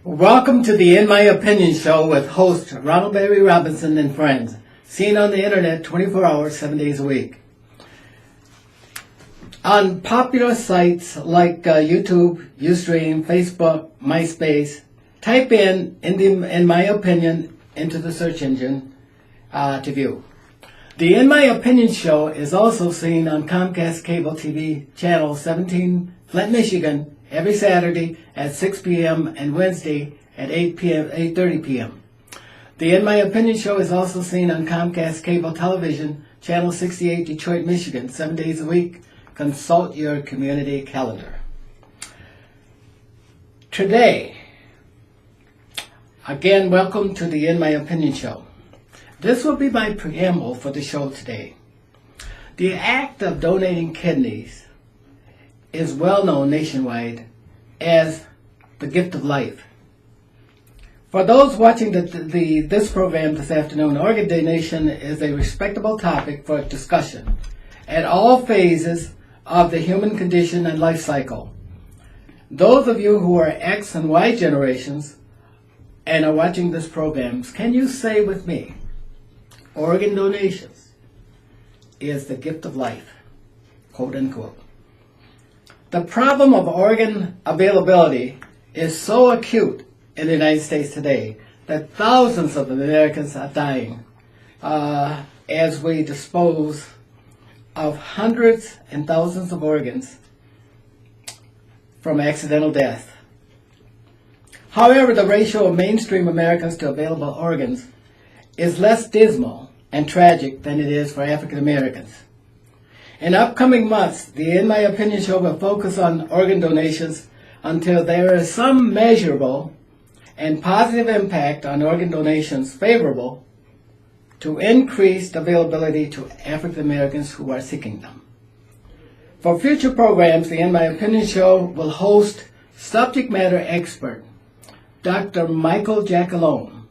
Welcome to the In My Opinion show with host Ronald Barry Robinson and friends, seen on the internet 24 hours, 7 days a week. On popular sites like YouTube, Ustream, Facebook, MySpace, type in My Opinion into the search engine to view. The In My Opinion show is also seen on Comcast Cable TV Channel 17, Flint, Michigan, every Saturday at 6 p.m. and Wednesday at 8:30 p.m. The In My Opinion show is also seen on Comcast Cable Television, Channel 68, Detroit, Michigan, 7 days a week. Consult your community calendar. Today, again, welcome to the In My Opinion show. This will be my preamble for the show today. The act of donating kidneys is well known nationwide as the gift of life. For those watching this program this afternoon, organ donation is a respectable topic for discussion at all phases of the human condition and life cycle. Those of you who are X and Y generations and are watching this program, can you say with me, organ donations is the gift of life, quote unquote. The problem of organ availability is so acute in the United States today that thousands of Americans are dying as we dispose of hundreds and thousands of organs from accidental death. However, the ratio of mainstream Americans to available organs is less dismal and tragic than it is for African Americans. In upcoming months, the In My Opinion show will focus on organ donations until there is some measurable and positive impact on organ donations favorable to increased availability to African Americans who are seeking them. For future programs, the In My Opinion show will host subject matter expert Dr. Michael Jackalone,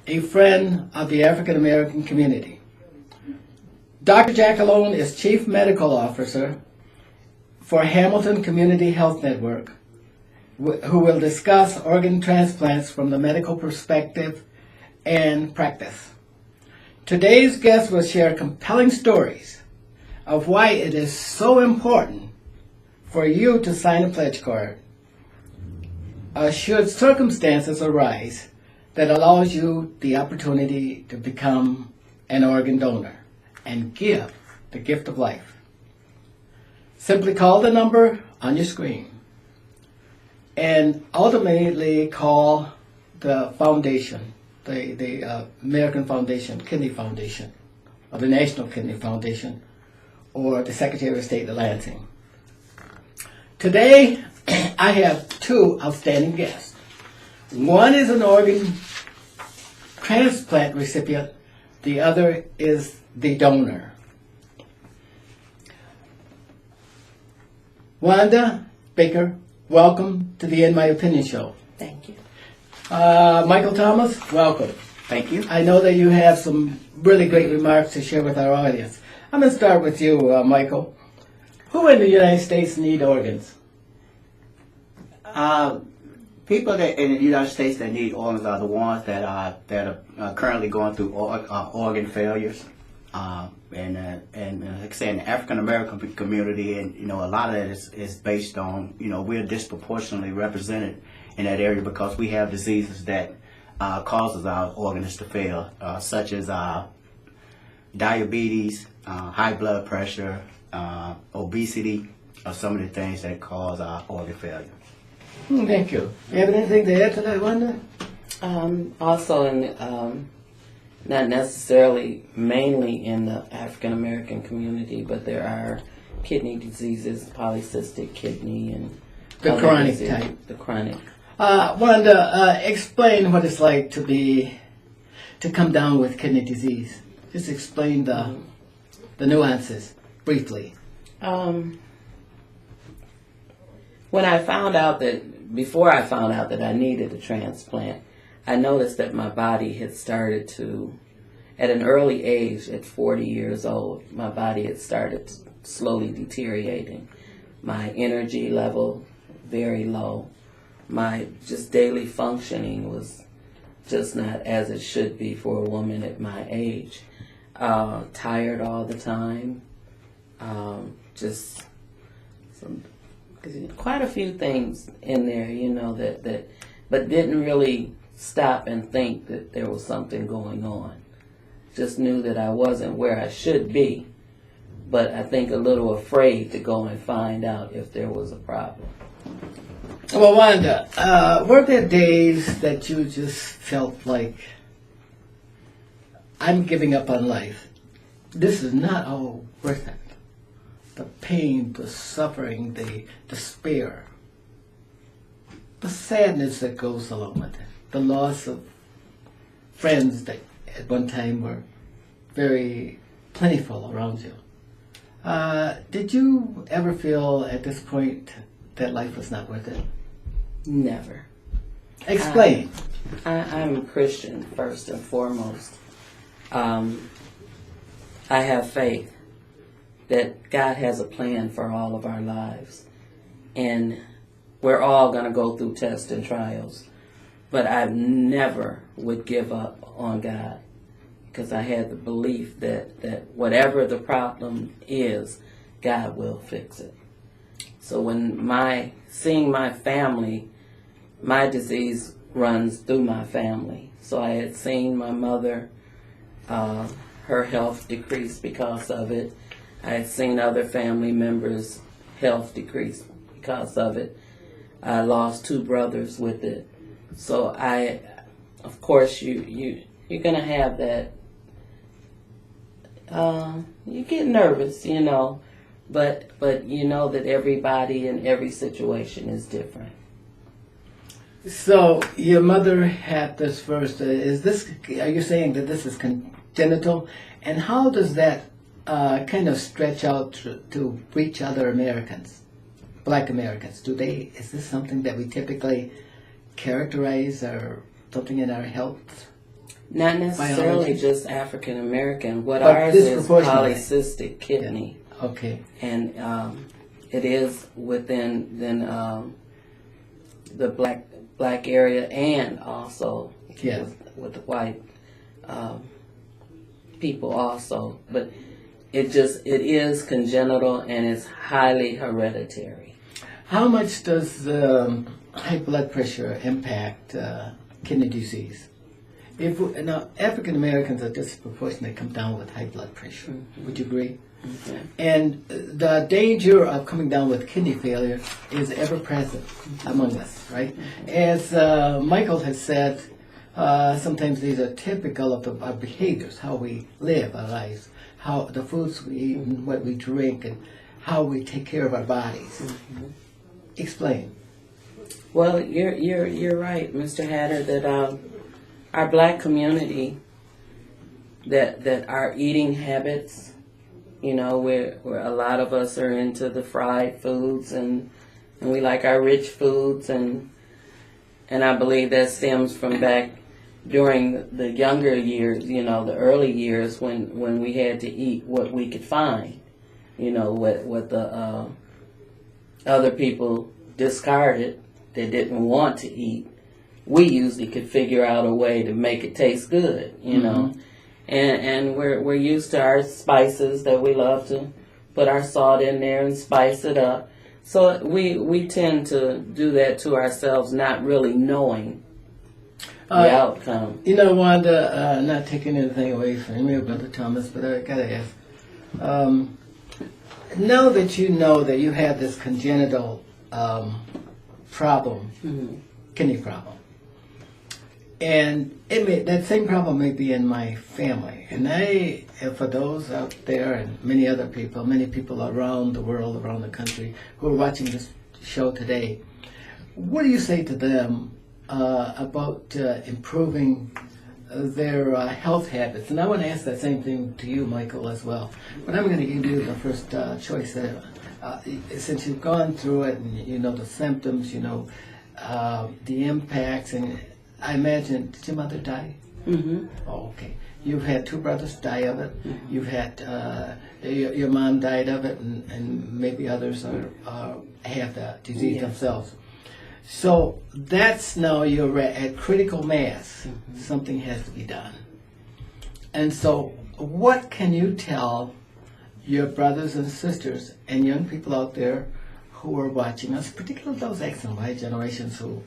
a friend of the African American community. Dr. Jackalone is Chief Medical Officer for Hamilton Community Health Network, who will discuss organ transplants from the medical perspective and practice. Today's guest will share compelling stories of why it is so important for you to sign a pledge card should circumstances arise that allows you the opportunity to become an organ donor and give the gift of life. Simply call the number on your screen and ultimately call the foundation, the American Foundation, Kidney Foundation, or the National Kidney Foundation, or the Secretary of State of Lansing. Today, I have two outstanding guests. One is an organ transplant recipient. The other is the donor. Wanda Baker, welcome to the In My Opinion show. Thank you. Michael Thomas, welcome. Thank you. I know that you have some really great remarks to share with our audience. I'm going to start with you, Michael. Who in the United States need organs? People that in the United States that need organs are the ones that are currently going through organ failures, and like I say, in the African American community, and a lot of that is based on we're disproportionately represented in that area because we have diseases that causes our organs to fail, such as diabetes, high blood pressure, obesity, are some of the things that cause our organ failure. Thank you. You have anything to add to that, Wanda? Also, not necessarily mainly in the African American community, but there are kidney diseases, polycystic kidney, and The other chronic disease, type. The chronic. Wanda, explain what it's like to come down with kidney disease. Just explain the nuances briefly. When I found out before I found out that I needed a transplant, I noticed that my body had started to, at an early age, at 40 years old, my body had started slowly deteriorating. My energy level, very low. My just daily functioning was just not as it should be for a woman at my age. Tired all the time. Just quite a few things in there, but didn't really stop and think that there was something going on. Just knew that I wasn't where I should be, but I think a little afraid to go and find out if there was a problem. Well, Wanda, were there days that you just felt like, I'm giving up on life? This is not all worth it. The pain, the suffering, the despair, the sadness that goes along with it, the loss of friends that at one time were very plentiful around you. Did you ever feel at this point that life was not worth it? Never. Explain. I'm a Christian first and foremost. I have faith that God has a plan for all of our lives. And we're all going to go through tests and trials. But I never would give up on God, because I had the belief that whatever the problem is, God will fix it. So when seeing my family, my disease runs through my family. So I had seen my mother, her health decrease because of it. I had seen other family members' health decrease because of it. I lost 2 brothers with it. So of course, you're gonna have that. You get nervous, but you know that everybody in every situation is different. So your mother had this first. Are you saying that this is congenital? And how does that kind of stretch out to reach other Americans, Black Americans? Is this something that we typically characterize or something in our health? Not necessarily biology? Just African American. What But ours is disproportionately. polycystic kidney. Yeah. Okay. And it is within the black area, and also Yes. with the white people also. But it is congenital, and it's highly hereditary. How much does high blood pressure impact kidney disease? Now, African Americans are disproportionately come down with high blood pressure. Mm-hmm. Would you agree? Okay. And the danger of coming down with kidney failure is ever present among us, right? As Michael has said, sometimes these are typical of our behaviors, how we live our lives, how the foods we eat and what we drink, and how we take care of our bodies. Mm-hmm. Explain. Well, you're right, Mr. Hatter, that our black community, that our eating habits, where a lot of us are into the fried foods, and we like our rich foods, and I believe that stems from back during the younger years, the early years when we had to eat what we could find, what the other people discarded, they didn't want to eat. We usually could figure out a way to make it taste good, Mm-hmm. And we're used to our spices that we love to put our salt in there and spice it up. So we tend to do that to ourselves, not really knowing the outcome. Wanda, not taking anything away from you, Brother Thomas, but I gotta ask. Now that you know that you have this congenital problem, Mm-hmm. kidney problem, and that same problem may be in my family, and for those out there and many people around the world, around the country who are watching this show today. What do you say to them about improving their health habits? And I want to ask that same thing to you, Michael, as well. But I'm going to give you the first choice there. Since you've gone through it and you know the symptoms, you know the impacts, and I imagine, did your mother die? Mm-hmm. Oh, okay. You've had two brothers die of it. Mm-hmm. You've had your mom died of it, and maybe others have the disease Yes. themselves. So that's now you're at critical mass. Mm-hmm. Something has to be done. And so, what can you tell your brothers and sisters and young people out there who are watching us, particularly those X and Y generations who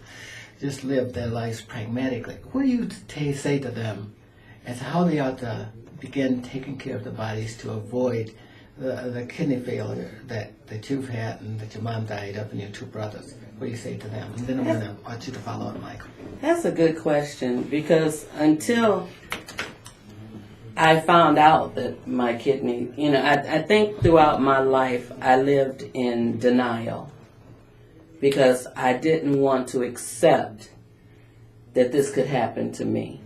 just live their lives pragmatically? What do you say to them as to how they ought to begin taking care of their bodies to avoid the kidney failure that you've had and that your mom died of and your two brothers? What do you say to them? And then I'm going to want you to follow up, Michael. That's a good question, because until I found out that my kidney, I think throughout my life I lived in denial because I didn't want to accept that this could happen to me.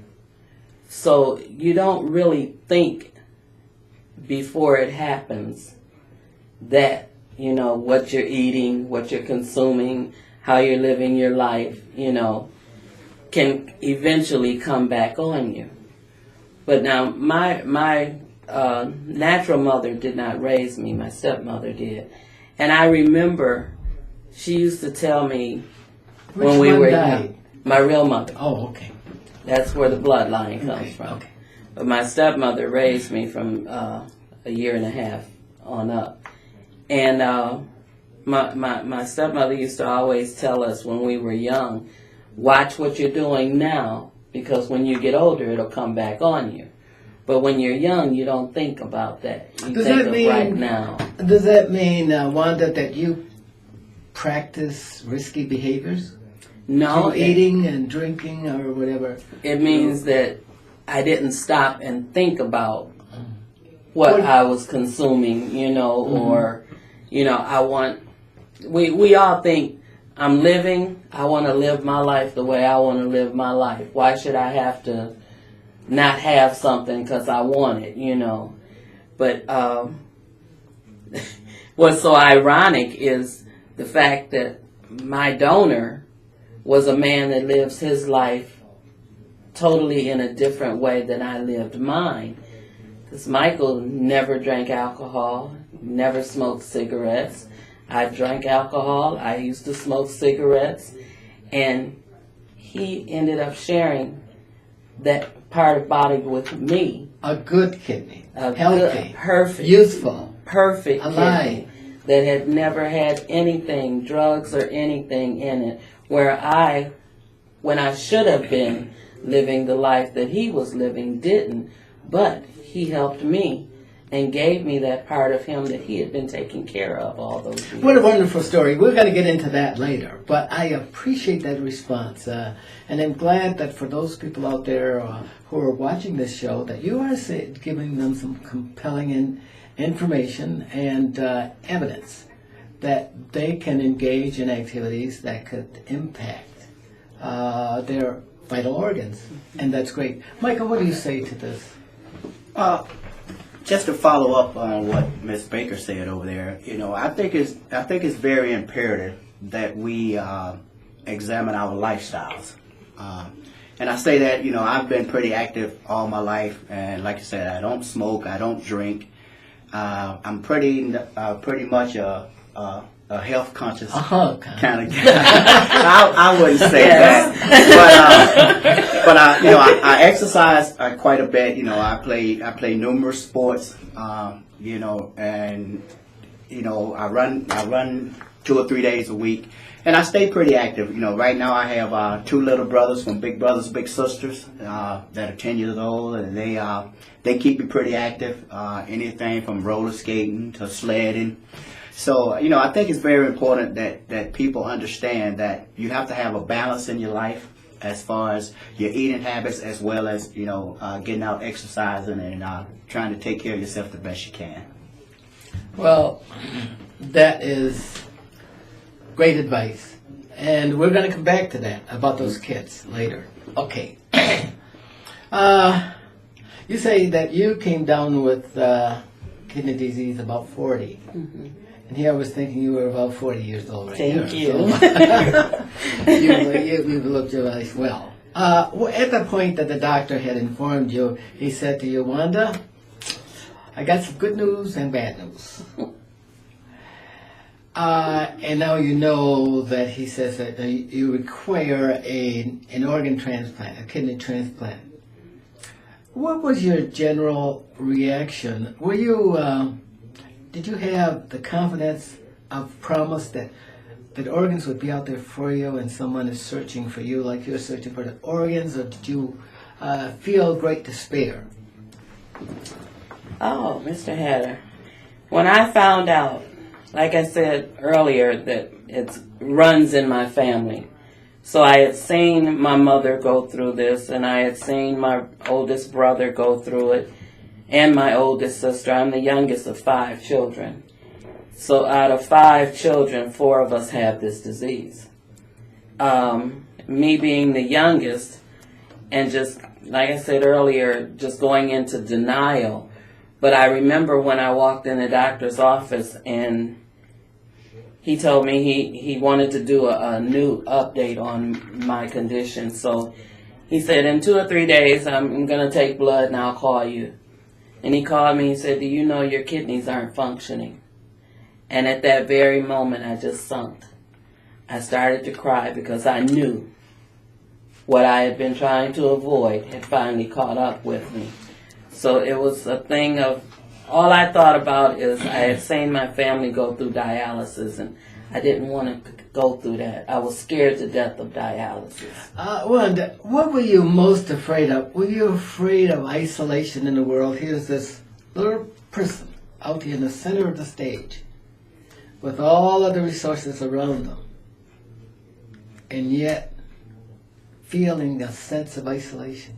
So you don't really think before it happens that, what you're eating, what you're consuming, how you're living your life, can eventually come back on you. But now my natural mother did not raise me, my stepmother did. And I remember she used to tell me when we were young, my real mother. Oh, okay. That's where the bloodline comes from. Okay. But my stepmother raised me from a year and a half on up. And my stepmother used to always tell us when we were young, watch what you're doing now, because when you get older, it'll come back on you. But when you're young, you don't think about that. You think of right now. Does that mean, Wanda, that you practice risky behaviors? No, Eating and drinking or whatever? it means that I didn't stop and think about what I was consuming, or, we all think, I'm living, I want to live my life the way I want to live my life. Why should I have to not have something because I want it, But what's so ironic is the fact that my donor was a man that lives his life totally in a different way than I lived mine. Because Michael never drank alcohol, never smoked cigarettes. I drank alcohol, I used to smoke cigarettes, and he ended up sharing that part of body with me. A good kidney, healthy, good, perfect, youthful, perfect alive, kidney that had never had anything, drugs or anything in it, where when I should have been living the life that he was living, didn't. But he helped me and gave me that part of him that he had been taking care of all those years. What a wonderful story. We're going to get into that later, but I appreciate that response. And I'm glad that for those people out there who are watching this show, that you are giving them some compelling information and evidence that they can engage in activities that could impact their vital organs. And that's great. Michael, what do you say to this? Just to follow up on what Ms. Baker said over there, I think it's very imperative that we examine our lifestyles. And I say that, I've been pretty active all my life, and like I said, I don't smoke, I don't drink. I'm pretty much a health conscious kind of guy. I wouldn't say that, but I exercise quite a bit. I play numerous sports. And I run 2 or 3 days a week, and I stay pretty active. Right now I have 2 little brothers from Big Brothers Big Sisters that are 10 years old, and they keep me pretty active. Anything from roller skating to sledding. So, I think it's very important that people understand that you have to have a balance in your life as far as your eating habits, as well as, getting out exercising and trying to take care of yourself the best you can. Well, that is great advice. And we're going to come back to that, about those kids later. Okay. You say that you came down with kidney disease about 40. Mm-hmm. And here I was thinking you were about 40 years old right Thank here. you. So you looked your life well. At the point that the doctor had informed you, he said to you, Wanda, I got some good news and bad news. And now you know that he says that you require an organ transplant, a kidney transplant. What was your general reaction? Were you, did you have the confidence of promise that organs would be out there for you and someone is searching for you like you're searching for the organs, or did you feel great despair? Oh, Mr. Hatter, when I found out, like I said earlier, that it runs in my family. So I had seen my mother go through this, and I had seen my oldest brother go through it, and my oldest sister. I'm the youngest of 5 children. So out of 5 children, 4 of us have this disease. Me being the youngest, and just, like I said earlier, just going into denial. But I remember when I walked in the doctor's office and he told me he wanted to do a new update on my condition. So he said, in 2 or 3 days, I'm going to take blood and I'll call you. And he called me and said, do you know your kidneys aren't functioning? And at that very moment, I just sunk. I started to cry because I knew what I had been trying to avoid had finally caught up with me. So it was a thing of, all I thought about is I had seen my family go through dialysis, and I didn't want to go through that. I was scared to death of dialysis. Wanda, what were you most afraid of? Were you afraid of isolation in the world? Here's this little person out here in the center of the stage with all of the resources around them, and yet feeling a sense of isolation.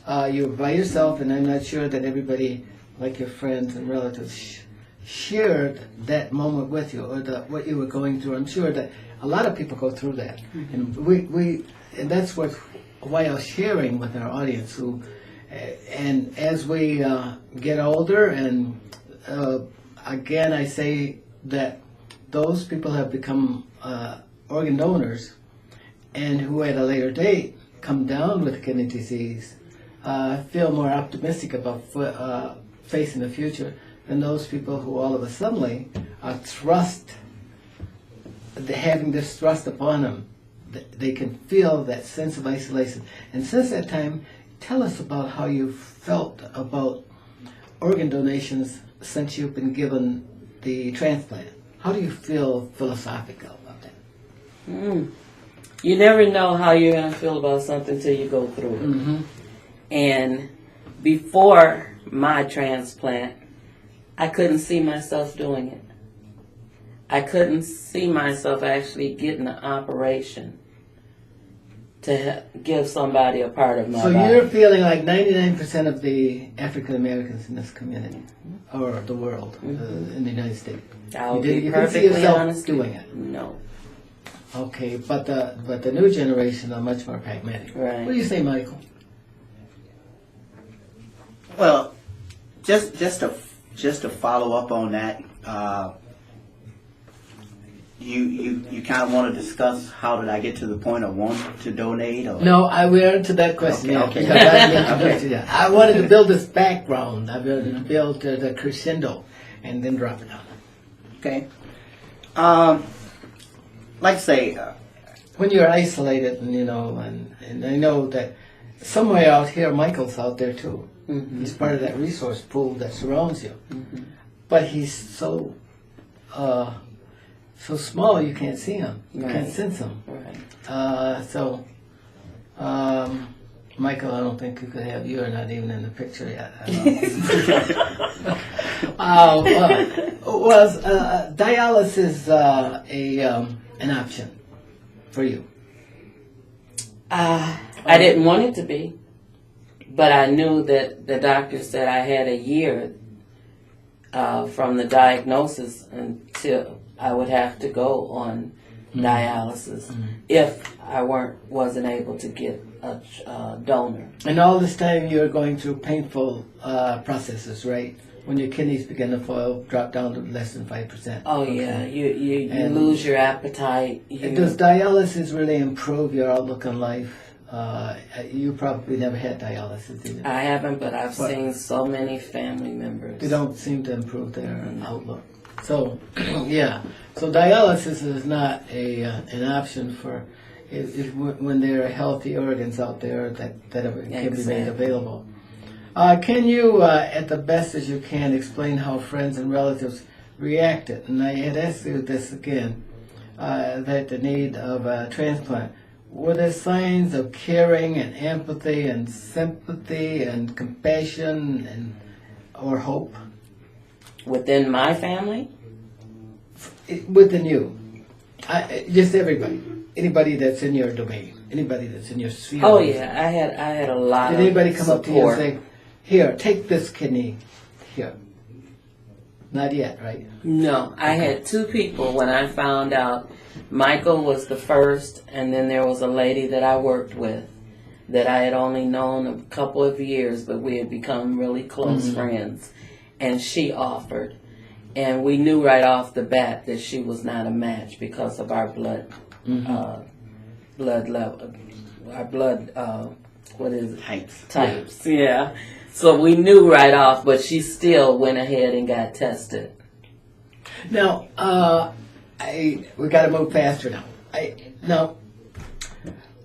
You're by yourself, and I'm not sure that everybody, like your friends and relatives, shared that moment with you, or what you were going through. I'm sure that a lot of people go through that, and and that's why I was sharing with our audience. And as we get older, and again, I say that those people have become organ donors, and who at a later date come down with kidney disease. Feel more optimistic about facing the future than those people who all of a sudden are having this thrust upon them. They can feel that sense of isolation. And since that time, tell us about how you felt about organ donations since you've been given the transplant. How do you feel philosophically about that? You never know how you're going to feel about something till you go through it. Mm-hmm. And before my transplant, I couldn't see myself doing it. I couldn't see myself actually getting an operation to give somebody a part of my body. So you're feeling like 99% of the African Americans in this community, or the world, in the United States. I'll You be can see perfectly yourself honest. doing it. No. Okay, but the new generation are much more pragmatic. Right. What do you say, Michael? Well, just to follow up on that, you kind of want to discuss how did I get to the point of wanting to donate? Or? No, we're into that question. Okay. Because I didn't introduce you yet. I wanted to build this background. I wanted to build the crescendo and then drop it down. Okay. Like I say, When you're isolated, and and I know that somewhere out here, Michael's out there too. Mm-hmm. He's part of that resource pool that surrounds you. Mm-hmm. But he's so small you can't see him. You can't sense him. Right. Michael, I don't think you could have. You're not even in the picture yet. Was dialysis an option for you? I didn't want it to be, but I knew that the doctor said I had a year from the diagnosis until I would have to go on dialysis if I wasn't able to get a donor. And all this time you're going through painful processes, right? When your kidneys begin to fail, drop down to less than 5%. Oh yeah, you lose your appetite. Does dialysis really improve your outlook on life? You probably never had dialysis either. I haven't, but I've seen so many family members. They don't seem to improve their outlook. So, yeah. So dialysis is not an option for when there are healthy organs out there that can be made available. Can you, at the best as you can, explain how friends and relatives reacted? And I had asked you this again, that the need of a transplant. Were there signs of caring and empathy and sympathy and compassion or hope? Within my family? Within you. Just everybody. Anybody that's in your domain. Anybody that's in your sphere. Oh yeah, I had a lot Did of anybody come up to you and support. say, here, take this kidney. Here. Not yet, right? No, I had two people when I found out. Michael was the first, and then there was a lady that I worked with that I had only known a couple of years, but we had become really close friends. And she offered. And we knew right off the bat that she was not a match because of our blood level, our blood, what is it? Types, yeah. So we knew right off, but she still went ahead and got tested. Now, we got to move faster now. Now,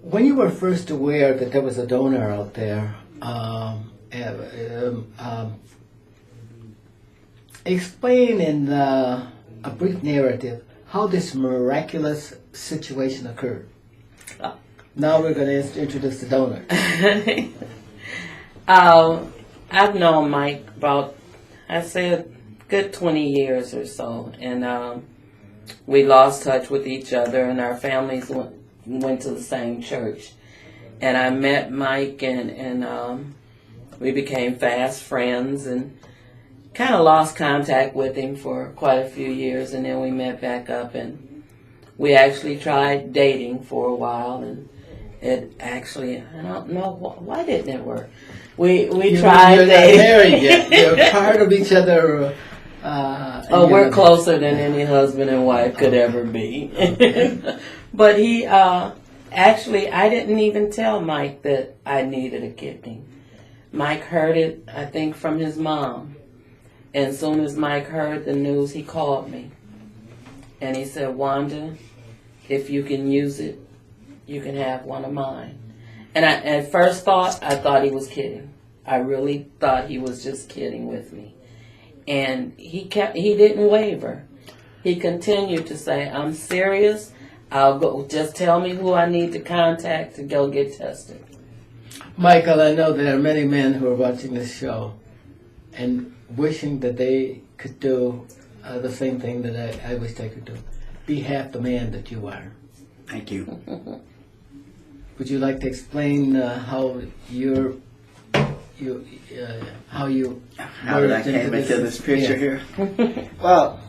when you were first aware that there was a donor out there, explain in a brief narrative how this miraculous situation occurred. Now we're going to introduce the donor. I've known Mike about, I'd say, a good 20 years or so, and we lost touch with each other, and our families went to the same church. And I met Mike, and we became fast friends, and kind of lost contact with him for quite a few years, and then we met back up, and we actually tried dating for a while, and it actually, I don't know, why didn't it work? We tried You're dating. not married yet. You're part of each other. We're closer than any husband and wife could ever be. But he, actually, I didn't even tell Mike that I needed a kidney. Mike heard it, I think, from his mom. And as soon as Mike heard the news, he called me. And he said, Wanda, if you can use it, you can have one of mine. And at first thought, I thought he was kidding. I really thought he was just kidding with me. And he didn't waver. He continued to say, I'm serious. I'll go, just tell me who I need to contact to go get tested. Michael, I know there are many men who are watching this show and wishing that they could do the same thing that I wish they could do. Be half the man that you are. Thank you. Would you like to explain how you How did I came into this picture here? Well,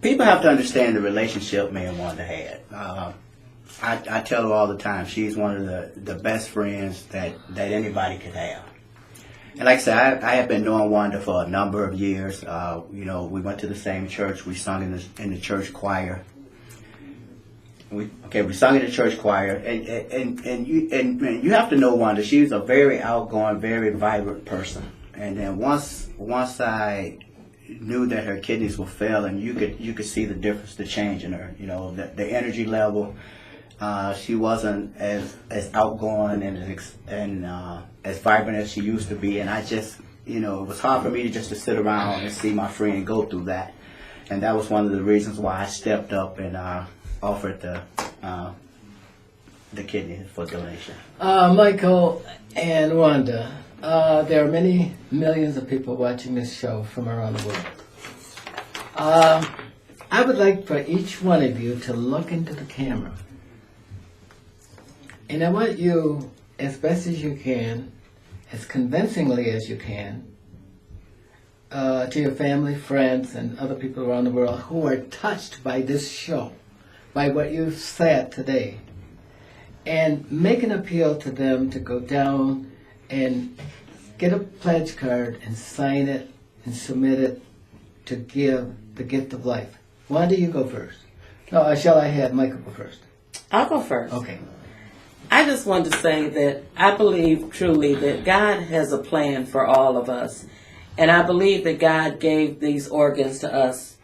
people have to understand the relationship me and Wanda had. I tell her all the time, she's one of the best friends that anybody could have. And like I said, I have been knowing Wanda for a number of years. We went to the same church. We sung in the church choir. We sung in the church choir, and you have to know Wanda. She's a very outgoing, very vibrant person. And then once I knew that her kidneys were failing, you could see the difference, the change in her. The energy level. She wasn't as outgoing and as vibrant as she used to be, and I just, it was hard for me to sit around and see my friend go through that, and that was one of the reasons why I stepped up and offered the kidney for donation. Michael and Wanda, there are many millions of people watching this show from around the world. I would like for each one of you to look into the camera. And I want you, as best as you can, as convincingly as you can, to your family, friends, and other people around the world who are touched by this show, by what you've said today, and make an appeal to them to go down and get a pledge card and sign it and submit it to give the gift of life. Wanda, you go first. No, shall I have Michael go first? I'll go first. Okay. I just want to say that I believe truly that God has a plan for all of us. And I believe that God gave these organs to us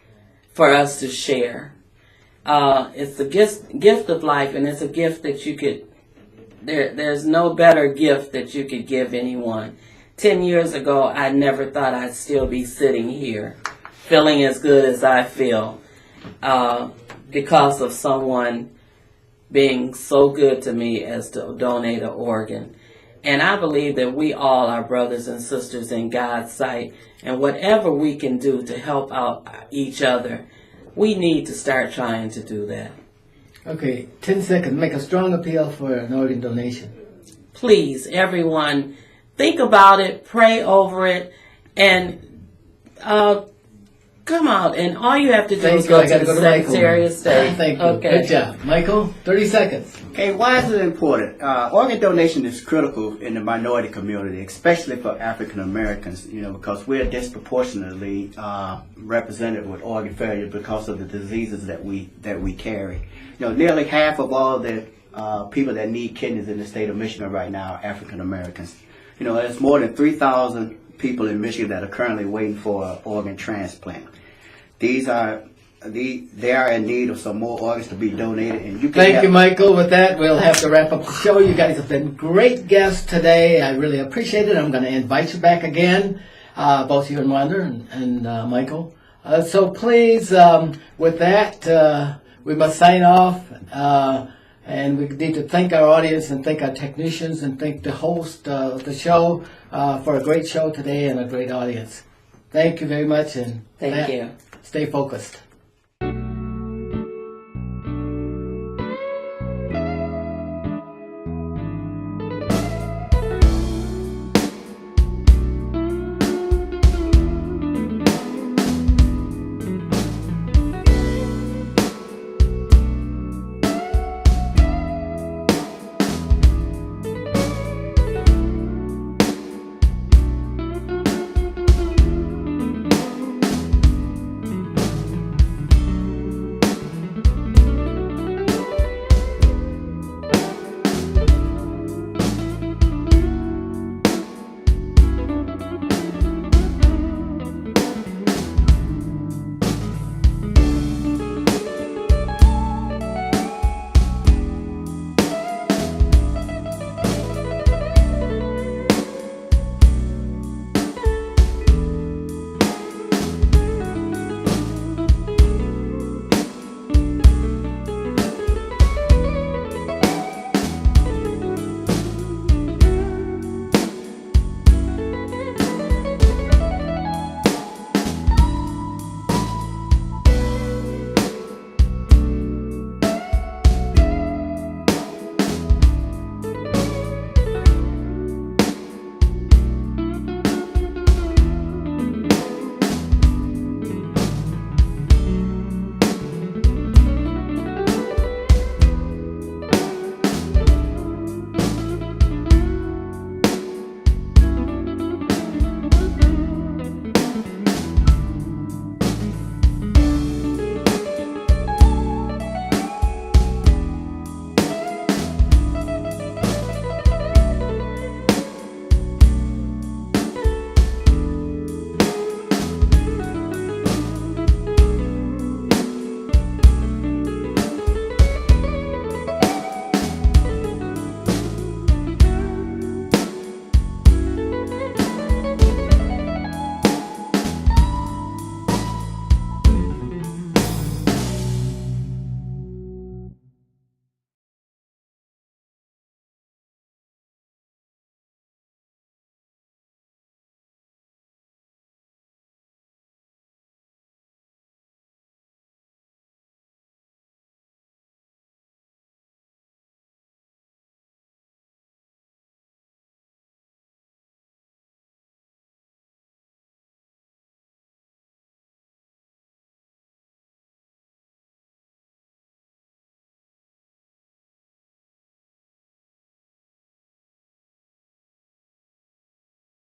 for us to share. It's the gift of life, and it's a gift that you could, there's no better gift that you could give anyone. 10 years ago, I never thought I'd still be sitting here feeling as good as I feel because of someone being so good to me as to donate an organ. And I believe that we all are brothers and sisters in God's sight, and whatever we can do to help out each other, we need to start trying to do that. Okay, 10 seconds. Make a strong appeal for an organ donation. Please, everyone, think about it, pray over it, and come out. And all you have to do is go to the Secretary of State. Thank you. Okay. Good job. Michael, 30 seconds. Okay, why is it important? Organ donation is critical in the minority community, especially for African Americans, because we're disproportionately represented with organ failure because of the diseases that we carry. Nearly half of all the people that need kidneys in the state of Michigan right now are African Americans. There's more than 3,000 people in Michigan that are currently waiting for an organ transplant. They are in need of some more organs to be donated, and you can Thank you, Michael. With that, we'll have to wrap up the show. You guys have been great guests today. I really appreciate it. I'm going to invite you back again, both you and Wanda and Michael. So please, with that, we must sign off, and we need to thank our audience and thank our technicians and thank the host of the show for a great show today and a great audience. Thank you very much, and Thank you. Stay focused.